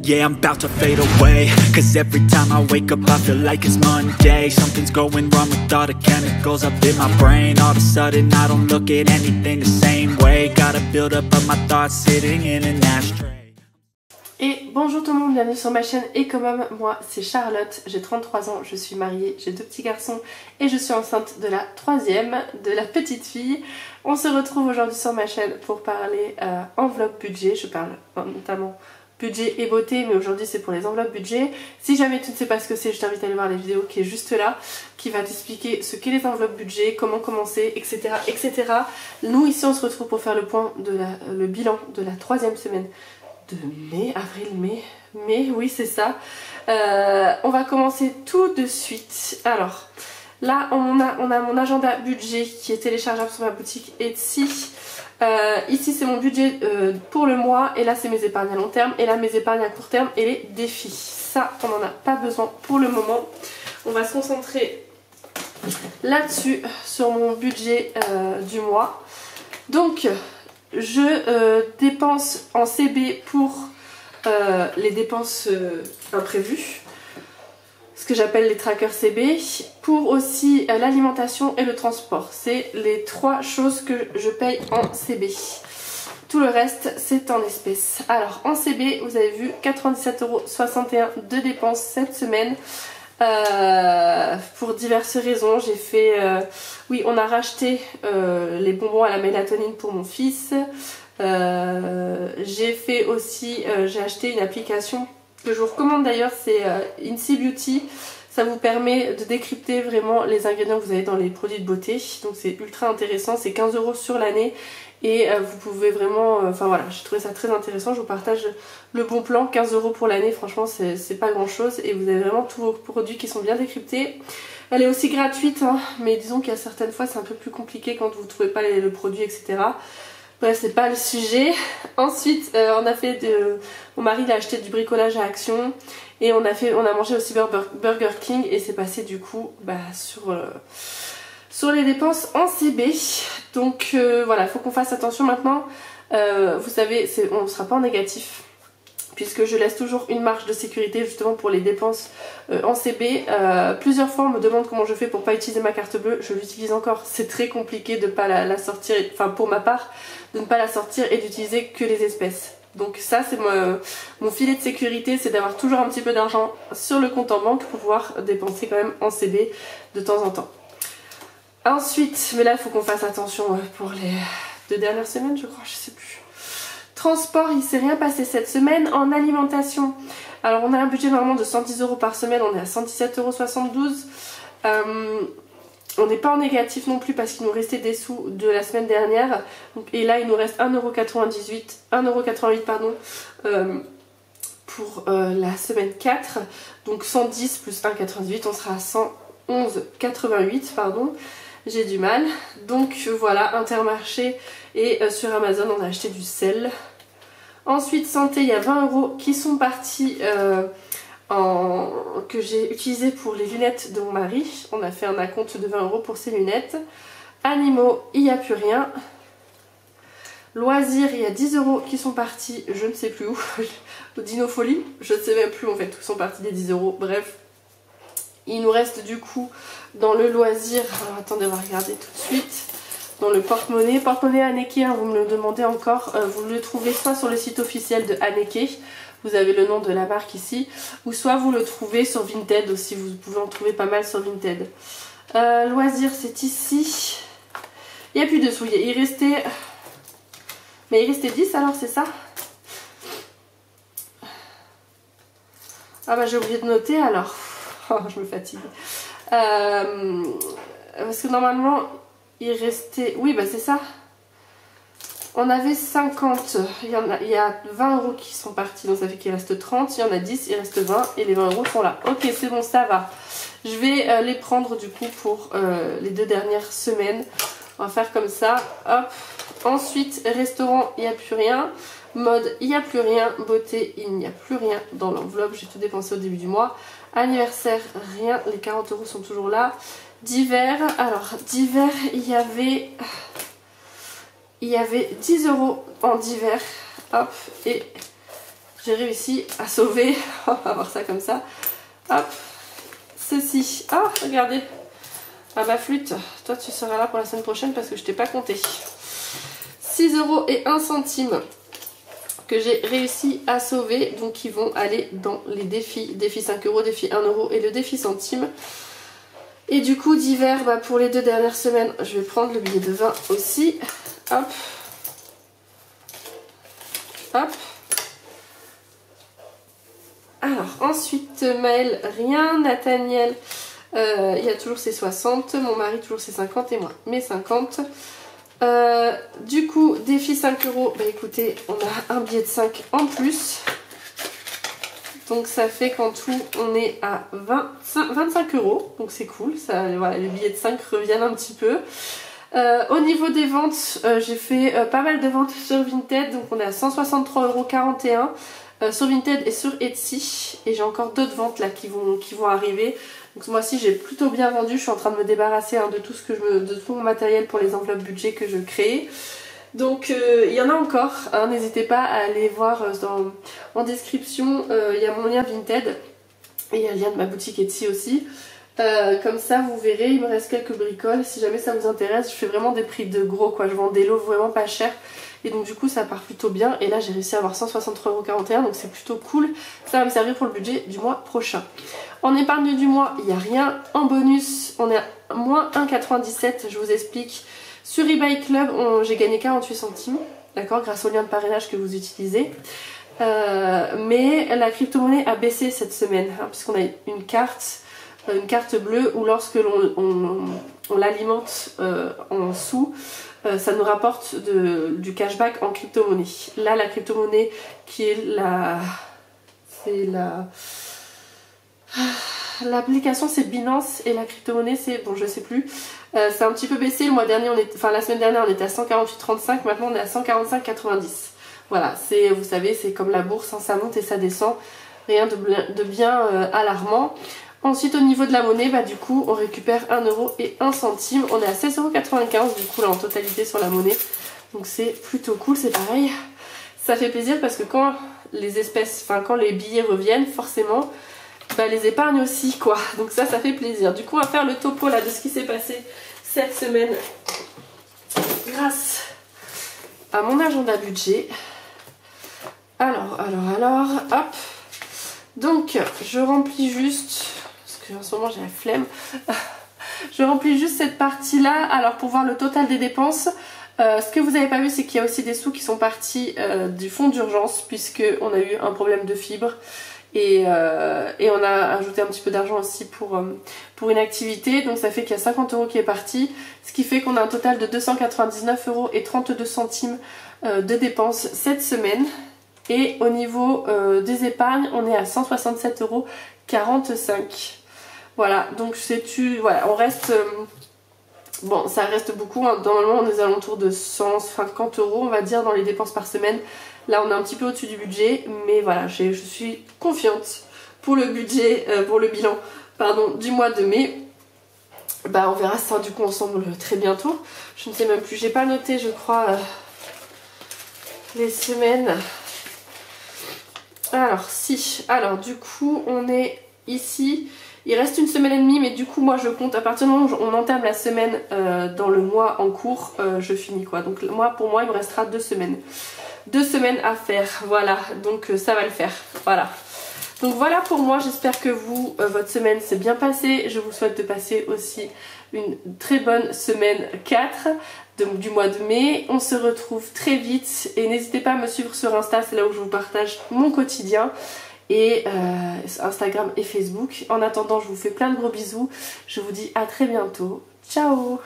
Yeah, I'm about to fade away. Cause every time I wake up I feel like it's Monday. Something's going wrong with all the chemicals up in my brain. All of a sudden I don't look at anything the same way. Gotta build up of my thoughts sitting in an ashtray. Et bonjour tout le monde, bienvenue sur ma chaîne Ecomom. Moi c'est Charlotte, j'ai 33 ans, je suis mariée, j'ai 2 petits garçons et je suis enceinte de la 3e, de la petite fille. On se retrouve aujourd'hui sur ma chaîne pour parler enveloppe budget. Je parle notamment budget et beauté, mais aujourd'hui c'est pour les enveloppes budget. Si jamais tu ne sais pas ce que c'est, je t'invite à aller voir les vidéos qui est juste là, qui va t'expliquer ce qu'est les enveloppes budget, comment commencer, etc., etc. Nous ici on se retrouve pour faire le point le bilan de la 3e semaine de mai, mai, oui c'est ça. On va commencer tout de suite. Alors là on a mon agenda budget qui est téléchargeable sur ma boutique Etsy. Ici c'est mon budget pour le mois, et là c'est mes épargnes à long terme, et là mes épargnes à court terme et les défis. Ça on n'en a pas besoin pour le moment. On va se concentrer là-dessus, sur mon budget du mois. Donc je dépense en CB pour les dépenses imprévues, ce que j'appelle les trackers CB, pour aussi l'alimentation et le transport. C'est les 3 choses que je paye en CB. Tout le reste c'est en espèces. Alors en CB vous avez vu 97,61 € de dépenses cette semaine. Pour diverses raisons. J'ai fait oui, on a racheté les bonbons à la mélatonine pour mon fils. J'ai fait aussi j'ai acheté une application que je vous recommande d'ailleurs, c'est Incy Beauty. Ça vous permet de décrypter vraiment les ingrédients que vous avez dans les produits de beauté, donc c'est ultra intéressant. C'est 15 € sur l'année et vous pouvez vraiment, enfin voilà, j'ai trouvé ça très intéressant. Je vous partage le bon plan, 15 € pour l'année, franchement c'est pas grand chose, et vous avez vraiment tous vos produits qui sont bien décryptés. Elle est aussi gratuite, hein, mais disons qu'il y a certaines fois c'est un peu plus compliqué quand vous ne trouvez pas le produit, etc. Bref, c'est pas le sujet. Ensuite on a fait mon mari il a acheté du bricolage à Action, et on a mangé aussi Burger King, et c'est passé du coup sur les dépenses en CB. Donc voilà, il faut qu'on fasse attention maintenant. Vous savez, on ne sera pas en négatif, puisque je laisse toujours une marge de sécurité justement pour les dépenses en CB. Plusieurs fois on me demande comment je fais pour pas utiliser ma carte bleue. Je l'utilise encore, c'est très compliqué de pas la sortir, enfin pour ma part, de ne pas la sortir et d'utiliser que les espèces. Donc ça c'est mon filet de sécurité, c'est d'avoir toujours un petit peu d'argent sur le compte en banque pour pouvoir dépenser quand même en CB de temps en temps. Ensuite, mais là il faut qu'on fasse attention pour les 2 dernières semaines je crois, je sais plus. Transport, il s'est rien passé cette semaine. En alimentation, alors on a un budget normalement de 110 € par semaine, on est à 117,72 €. On n'est pas en négatif non plus parce qu'il nous restait des sous de la semaine dernière. Donc, et là il nous reste 1,88 pardon, pour la semaine 4. Donc 110 plus 1,98, on sera à 111,88 pardon. J'ai du mal. Donc voilà, Intermarché et sur Amazon on a acheté du sel. Ensuite santé, il y a 20 € qui sont partis que j'ai utilisé pour les lunettes de mon mari. On a fait un acompte de 20 € pour ses lunettes. Animaux, il n'y a plus rien. Loisirs, il y a 10 € qui sont partis, je ne sais plus où. Au Dinofolie, je ne sais même plus en fait où sont partis les 10 €. Bref, il nous reste du coup dans le loisir, alors attendez on va regarder tout de suite, dans le porte-monnaie, Haneke, hein, vous me le demandez encore, vous le trouvez soit sur le site officiel de Haneke, vous avez le nom de la marque ici, ou soit vous le trouvez sur Vinted aussi, vous pouvez en trouver pas mal sur Vinted. Loisirs c'est ici, il n'y a plus de sous, il restait 10 alors c'est ça? Ah bah j'ai oublié de noter alors, oh, je me fatigue. Parce que normalement il restait, oui bah c'est ça, on avait 50, il y a 20 € qui sont partis, donc ça fait qu'il reste 30, il y en a 10, il reste 20 et les 20 € sont là. Ok, c'est bon, ça va. Je vais les prendre du coup pour les 2 dernières semaines. On va faire comme ça, hop. Ensuite restaurant, il n'y a plus rien. Mode, il n'y a plus rien. Beauté, il n'y a plus rien dans l'enveloppe, j'ai tout dépensé au début du mois. Anniversaire, rien, les 40 € sont toujours là. Divers, alors divers, il y avait 10 € en divers, hop, et j'ai réussi à sauver, on va voir ça comme ça, hop, ceci. Ah, regardez, ah ma flûte, toi tu seras là pour la semaine prochaine parce que je t'ai pas compté. 6,01 € que j'ai réussi à sauver, donc qui vont aller dans les défis, défi 5 €, défi 1 € et le défi centime. Et du coup d'hiver, bah, pour les 2 dernières semaines, je vais prendre le billet de 20 aussi, hop, hop. Alors ensuite Maëlle, rien, Nathaniel, il y a toujours ses 60, mon mari toujours ses 50 et moi mes 50. Du coup défi 5 €, bah écoutez, on a un billet de 5 en plus. Donc ça fait qu'en tout on est à 25 €, donc c'est cool, ça, voilà, les billets de 5 reviennent un petit peu. Au niveau des ventes, j'ai fait pas mal de ventes sur Vinted, donc on est à 163,41 € sur Vinted et sur Etsy. Et j'ai encore d'autres ventes là qui vont arriver. Donc ce mois-ci j'ai plutôt bien vendu, je suis en train de me débarrasser de tout de tout mon matériel pour les enveloppes budget que je crée. Donc il y en a encore, hein, n'hésitez pas à aller voir en description, il y a mon lien Vinted et il y a le lien de ma boutique Etsy aussi. Comme ça vous verrez, il me reste quelques bricoles, si jamais ça vous intéresse. Je fais vraiment des prix de gros quoi, je vends des lots vraiment pas chers. Et donc du coup ça part plutôt bien. Et là j'ai réussi à avoir 163,41 €, donc c'est plutôt cool. Ça va me servir pour le budget du mois prochain. En épargne du mois, il n'y a rien. En bonus, on est à moins 1,97 €, je vous explique. Sur eBay Club, j'ai gagné 48 centimes, d'accord, grâce au lien de parrainage que vous utilisez. Mais la crypto-monnaie a baissé cette semaine, hein, puisqu'on a une carte bleue où lorsque on l'alimente en sous, ça nous rapporte du cashback en crypto-monnaie. Là, la crypto-monnaie qui est l'application c'est Binance et la crypto-monnaie c'est, bon je sais plus, c'est un petit peu baissé. Le mois dernier, la semaine dernière on était à 148,35, maintenant on est à 145,90. Voilà, vous savez, c'est comme la bourse, hein, ça monte et ça descend, rien de bien alarmant. Ensuite au niveau de la monnaie, bah du coup on récupère 1 € et 1 centime, on est à 16,95 € du coup là en totalité sur la monnaie. Donc c'est plutôt cool, c'est pareil. Ça fait plaisir parce que quand quand les billets reviennent, forcément, bah les épargnes aussi quoi. Donc ça fait plaisir. Du coup on va faire le topo là de ce qui s'est passé cette semaine grâce à mon agenda budget. Alors, hop. Donc je remplis juste, parce que en ce moment j'ai la flemme, je remplis juste cette partie là. Alors pour voir le total des dépenses, ce que vous n'avez pas vu c'est qu'il y a aussi des sous qui sont partis du fonds d'urgence, puisque on a eu un problème de fibre. Et on a ajouté un petit peu d'argent aussi pour une activité. Donc ça fait qu'il y a 50 € qui est parti. Ce qui fait qu'on a un total de 299,32 € de dépenses cette semaine. Et au niveau des épargnes, on est à 167,45 €. Voilà, donc voilà, on reste... bon, ça reste beaucoup, hein. Normalement on est aux alentours de 150 € on va dire dans les dépenses par semaine. Là on est un petit peu au-dessus du budget, mais voilà, je suis confiante pour le budget, pour le bilan du mois de mai. Bah on verra ça du coup ensemble très bientôt. Je ne sais même plus, j'ai pas noté je crois les semaines. Alors si, alors du coup on est ici, il reste une semaine et demie, mais du coup moi je compte à partir du moment où on entame la semaine dans le mois en cours, je finis quoi. Donc pour moi il me restera 2 semaines. 2 semaines à faire, voilà, donc ça va le faire, voilà. Donc voilà pour moi, j'espère que votre semaine s'est bien passée. Je vous souhaite de passer aussi une très bonne semaine 4 du mois de mai. On se retrouve très vite et n'hésitez pas à me suivre sur Insta, c'est là où je vous partage mon quotidien. Et Instagram et Facebook. En attendant, je vous fais plein de gros bisous. Je vous dis à très bientôt. Ciao!